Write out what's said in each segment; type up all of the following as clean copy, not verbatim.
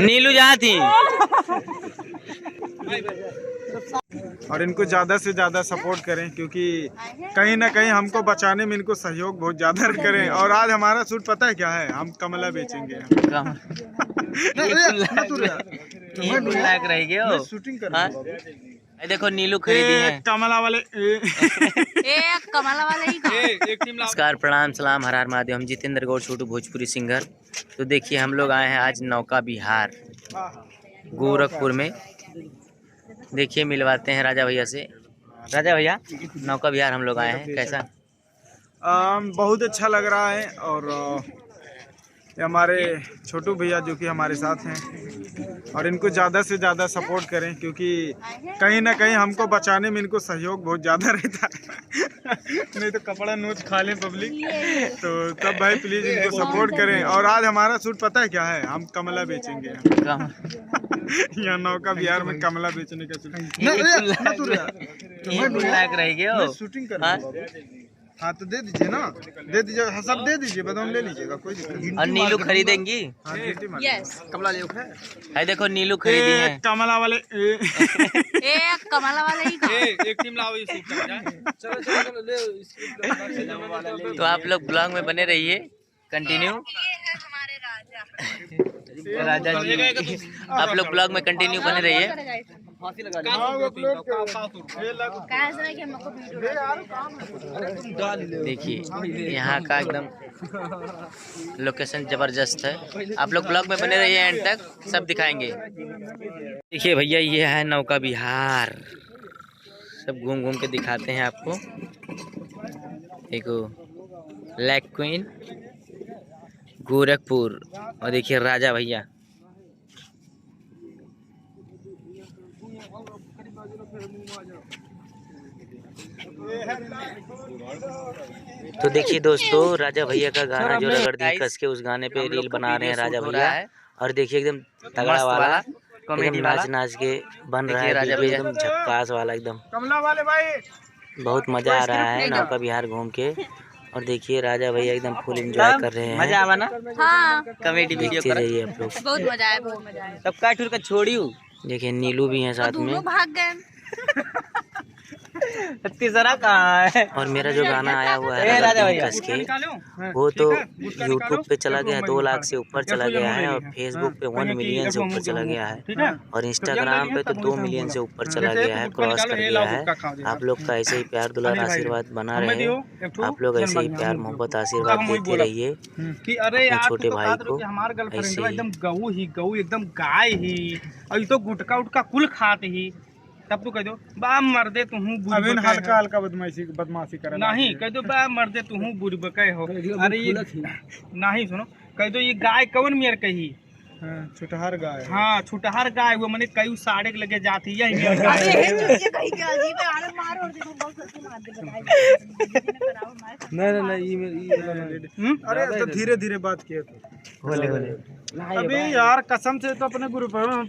नीलू जहाँ थी। और इनको ज़्यादा से ज़्यादा सपोर्ट करें, क्योंकि कहीं ना कहीं हमको बचाने में इनको सहयोग बहुत ज़्यादा करें। और आज हमारा सूट पता है क्या है, हम कमला बेचेंगे। लायक रह गए शूटिंग कर देखो नीलू खरीदी है कमला वाले कमला वाले ही। नमस्कार, प्रणाम, सलाम, हर हर महादेव। हम जितेंद्र गौड़, छोटू भोजपुरी सिंगर। तो देखिए हम लोग आए हैं आज नौका विहार गोरखपुर में। देखिए मिलवाते हैं राजा भैया से। राजा भैया, नौका विहार हम लोग आए हैं, कैसा? बहुत अच्छा लग रहा है। और ये हमारे छोटू भैया जो कि हमारे साथ हैं, और इनको ज़्यादा से ज़्यादा सपोर्ट करें, क्योंकि कहीं ना कहीं हमको बचाने में इनको सहयोग बहुत ज़्यादा रहता है। नहीं तो कपड़ा नोच खा लें पब्लिक। तो तब भाई प्लीज़ इनको सपोर्ट करें। और आज हमारा सूट पता है क्या है, हम कमला बेचेंगे। यहाँ नौका विहार में कमला बेचने का लायक रह गए शूटिंग कर। हाँ तो दे दीजिए ना, दे दीजिए, हाँ सब दे दीजिए, बदाम ले लीजिएगा, कोई दिक्कत नहीं। और नीलू खरीदेंगी? कमला है देखो नीलू खरीदी है कमला वाले कमला वाले ही। एक टीम लाओ, चलो ले। तो आप लोग ब्लॉग में बने रहिए, कंटिन्यू। राजा जी, आप लोग ब्लॉग में कंटिन्यू बने रहिए। देखिए यहाँ का एकदम लोकेशन जबरदस्त है। आप लोग ब्लॉग में बने रहिए, एंड तक सब दिखाएंगे। देखिए भैया, ये है नौका विहार। सब घूम घूम के दिखाते हैं आपको। देखो लेक क्वीन गोरखपुर, और देखिए राजा भैया। तो देखिए दोस्तों, राजा भैया का गाना जो रगड़ दी कस के, उस गाने पे रील बना रहे हैं राजा भैया। और देखिए एकदम तगड़ा वाला, एकदम नाच नाच के बन रहा है राजा भैया, एकदम झक्कास वाला एकदम। कमला वाले भाई बहुत मजा आ रहा है नौका विहार घूम के। और देखिए राजा भैया एकदम फुल एंजॉय कर रहे हैं। मजा आवा ना? हाँ, कॉमेडी वीडियो कर रही है आप लोग। बहुत मजा आया, बहुत मजा आया। तब का ठुर का छोड़ियो। देखिए नीलू भी है साथ में। भाग गए। तीसरा कहाँ है? और मेरा जो गाना आया हुआ है राजा भैया कस के, वो तो यूट्यूब पे चला गया है, 2 लाख से ऊपर चला गया है। और फेसबुक पे 1 मिलियन से ऊपर चला गया है। और इंस्टाग्राम पे तो 2 मिलियन से ऊपर चला गया है, क्रॉस कर गया है। आप लोग का ऐसे ही प्यार दुलार आशीर्वाद बना रहे। आप लोग ऐसे ही प्यार मोहब्बत आशीर्वाद देते रहिए अपने छोटे भाई को। ऐसे एकदम गऊ ही गऊ, एकदम गाय ही, और तो गुटका उटका कुल खाते ही। तब तो कह दो बा मर्दे तू अभी हल्का हल्का बदमाशी कर नहीं, कह दो बा मर्दे तू बुरबके हो। अरे ये नहीं, सुनो, कह दो ये गाय कौन मेर कही? छुटहर गाय। हाँ, छुटहर गाय वो मैंने कई साड़े लगे जाती है। नहीं, अरे तो धीरे धीरे बात किए तो अभी यार कसम से तो अपने ग्रुप में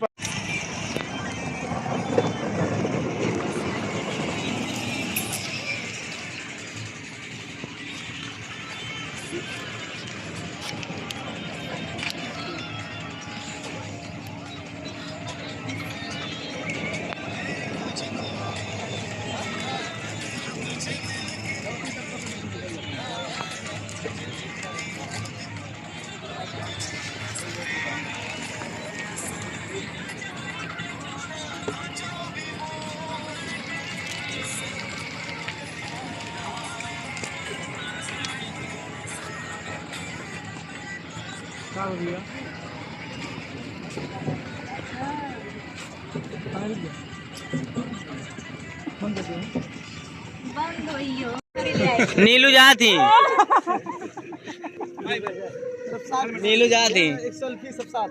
क्या हो गया? नीलू जहाँ थी। नीलू जहाँ थी। एक सेल्फी सब साथ।